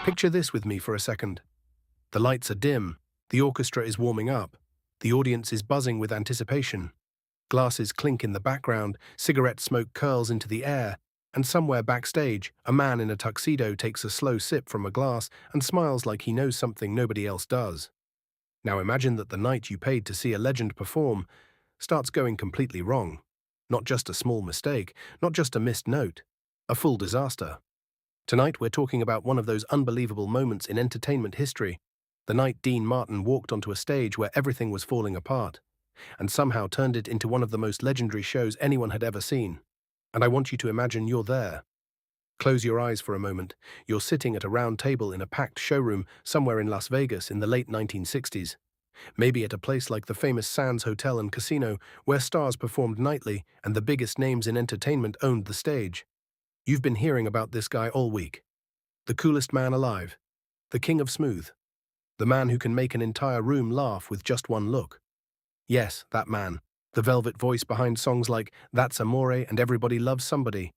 Picture this with me for a second. The lights are dim, the orchestra is warming up, the audience is buzzing with anticipation. Glasses clink in the background, cigarette smoke curls into the air, and somewhere backstage, a man in a tuxedo takes a slow sip from a glass and smiles like he knows something nobody else does. Now imagine that the night you paid to see a legend perform starts going completely wrong. Not just a small mistake, not just a missed note, a full disaster. Tonight we're talking about one of those unbelievable moments in entertainment history, the night Dean Martin walked onto a stage where everything was falling apart, and somehow turned it into one of the most legendary shows anyone had ever seen. And I want you to imagine you're there. Close your eyes for a moment. You're sitting at a round table in a packed showroom somewhere in Las Vegas in the late 1960s. Maybe at a place like the famous Sands Hotel and Casino, where stars performed nightly and the biggest names in entertainment owned the stage. You've been hearing about this guy all week. The coolest man alive. The king of smooth. The man who can make an entire room laugh with just one look. Yes, that man. The velvet voice behind songs like That's Amore and Everybody Loves Somebody.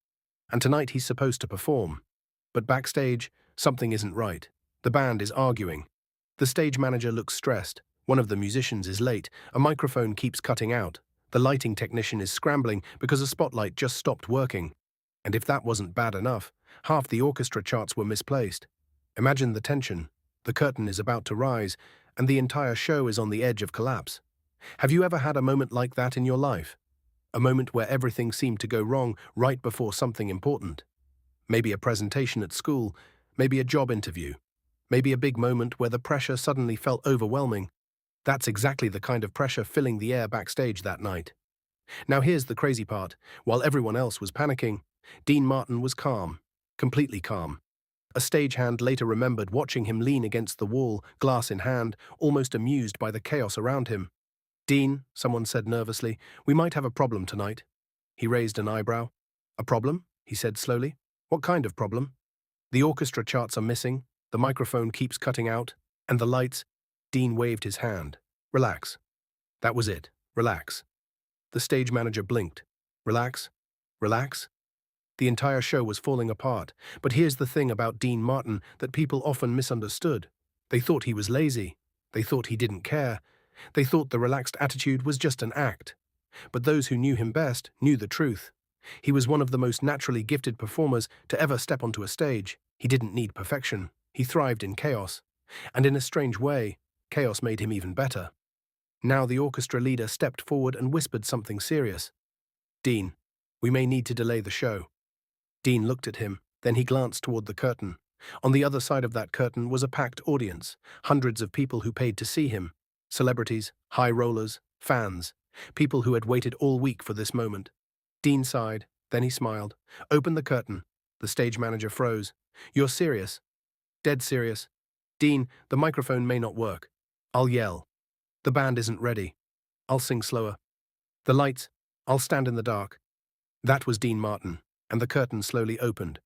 And tonight he's supposed to perform. But backstage, something isn't right. The band is arguing. The stage manager looks stressed. One of the musicians is late. A microphone keeps cutting out. The lighting technician is scrambling because a spotlight just stopped working. And if that wasn't bad enough, half the orchestra charts were misplaced. Imagine the tension. The curtain is about to rise, and the entire show is on the edge of collapse. Have you ever had a moment like that in your life? A moment where everything seemed to go wrong right before something important? Maybe a presentation at school, maybe a job interview, maybe a big moment where the pressure suddenly felt overwhelming. That's exactly the kind of pressure filling the air backstage that night. Now here's the crazy part. While everyone else was panicking, Dean Martin was calm, completely calm. A stagehand later remembered watching him lean against the wall, glass in hand, almost amused by the chaos around him. "Dean," someone said nervously, "we might have a problem tonight." He raised an eyebrow. "A problem?" he said slowly. "What kind of problem?" "The orchestra charts are missing, the microphone keeps cutting out, and the lights—" Dean waved his hand. "Relax." That was it. Relax. The stage manager blinked. Relax? Relax? The entire show was falling apart, but here's the thing about Dean Martin that people often misunderstood. They thought he was lazy. They thought he didn't care. They thought the relaxed attitude was just an act. But those who knew him best knew the truth. He was one of the most naturally gifted performers to ever step onto a stage. He didn't need perfection. He thrived in chaos. And in a strange way, chaos made him even better. Now the orchestra leader stepped forward and whispered something serious. "Dean, we may need to delay the show." Dean looked at him, then he glanced toward the curtain. On the other side of that curtain was a packed audience, hundreds of people who paid to see him. Celebrities, high rollers, fans, people who had waited all week for this moment. Dean sighed, then he smiled. "Open the curtain." The stage manager froze. "You're serious?" "Dead serious." "Dean, the microphone may not work." "I'll yell." "The band isn't ready." "I'll sing slower." "The lights." "I'll stand in the dark." That was Dean Martin, and the curtain slowly opened.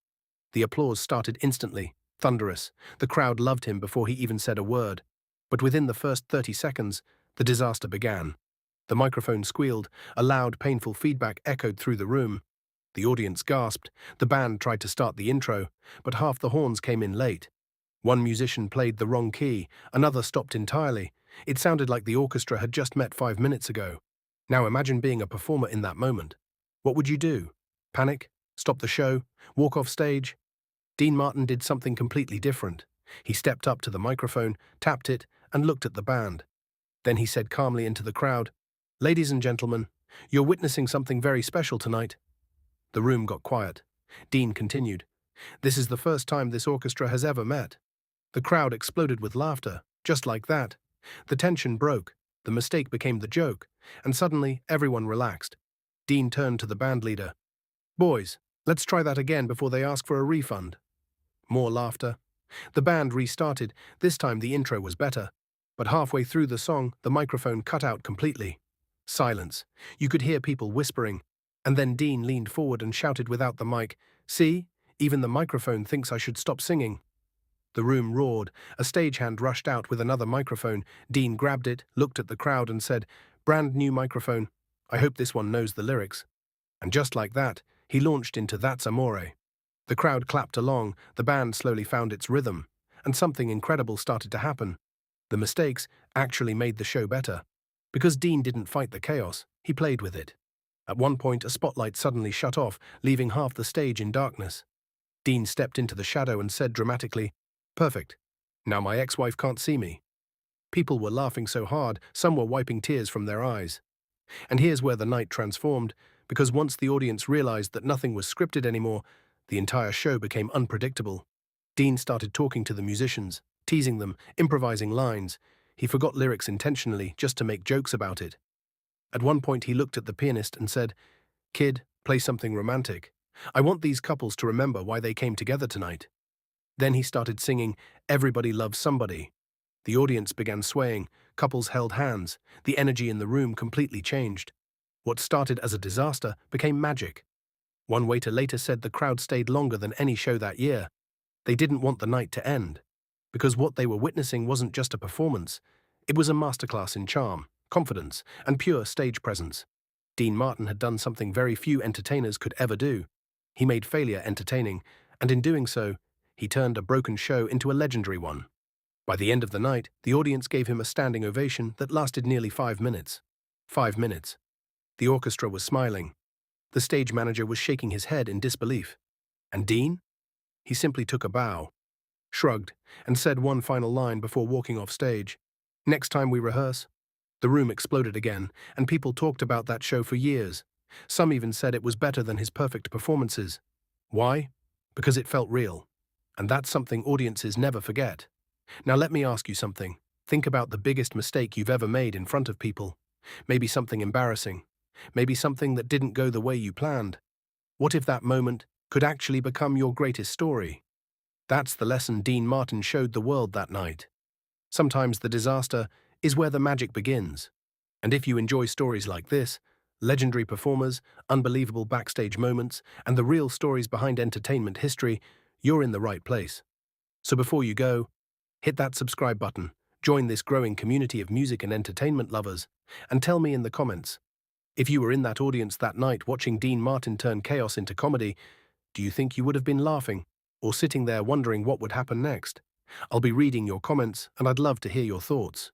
The applause started instantly, thunderous. The crowd loved him before he even said a word. But within the first 30 seconds, the disaster began. The microphone squealed, a loud, painful feedback echoed through the room. The audience gasped. The band tried to start the intro, but half the horns came in late. One musician played the wrong key, another stopped entirely. It sounded like the orchestra had just met 5 minutes ago. Now imagine being a performer in that moment. What would you do? Panic? Stop the show? Walk off stage? Dean Martin did something completely different. He stepped up to the microphone, tapped it, and looked at the band. Then he said calmly into the crowd, "Ladies and gentlemen, you're witnessing something very special tonight." The room got quiet. Dean continued, "This is the first time this orchestra has ever met." The crowd exploded with laughter, just like that. The tension broke, the mistake became the joke, and suddenly everyone relaxed. Dean turned to the band leader. "Boys, let's try that again before they ask for a refund." More laughter. The band restarted. This time the intro was better. But halfway through the song, the microphone cut out completely. Silence. You could hear people whispering. And then Dean leaned forward and shouted without the mic, "See? Even the microphone thinks I should stop singing." The room roared. A stagehand rushed out with another microphone. Dean grabbed it, looked at the crowd and said, "Brand new microphone. I hope this one knows the lyrics." And just like that, he launched into That's Amore. The crowd clapped along, the band slowly found its rhythm, and something incredible started to happen. The mistakes actually made the show better. Because Dean didn't fight the chaos, he played with it. At one point, a spotlight suddenly shut off, leaving half the stage in darkness. Dean stepped into the shadow and said dramatically, "Perfect. Now my ex-wife can't see me." People were laughing so hard, some were wiping tears from their eyes. And here's where the night transformed, because once the audience realized that nothing was scripted anymore, the entire show became unpredictable. Dean started talking to the musicians, teasing them, improvising lines. He forgot lyrics intentionally just to make jokes about it. At one point he looked at the pianist and said, "Kid, play something romantic. I want these couples to remember why they came together tonight." Then he started singing, "Everybody Loves Somebody." The audience began swaying, couples held hands, the energy in the room completely changed. What started as a disaster became magic. One waiter later said the crowd stayed longer than any show that year. They didn't want the night to end, because what they were witnessing wasn't just a performance, it was a masterclass in charm, confidence, and pure stage presence. Dean Martin had done something very few entertainers could ever do. He made failure entertaining, and in doing so, he turned a broken show into a legendary one. By the end of the night, the audience gave him a standing ovation that lasted nearly 5 minutes. 5 minutes. The orchestra was smiling. The stage manager was shaking his head in disbelief. And Dean? He simply took a bow, shrugged, and said one final line before walking off stage. "Next time we rehearse." The room exploded again, and people talked about that show for years. Some even said it was better than his perfect performances. Why? Because it felt real. And that's something audiences never forget. Now let me ask you something. Think about the biggest mistake you've ever made in front of people. Maybe something embarrassing. Maybe something that didn't go the way you planned. What if that moment could actually become your greatest story? That's the lesson Dean Martin showed the world that night. Sometimes the disaster is where the magic begins. And if you enjoy stories like this, legendary performers, unbelievable backstage moments, and the real stories behind entertainment history, you're in the right place. So before you go, hit that subscribe button, join this growing community of music and entertainment lovers, and tell me in the comments, if you were in that audience that night watching Dean Martin turn chaos into comedy, do you think you would have been laughing or sitting there wondering what would happen next? I'll be reading your comments and I'd love to hear your thoughts.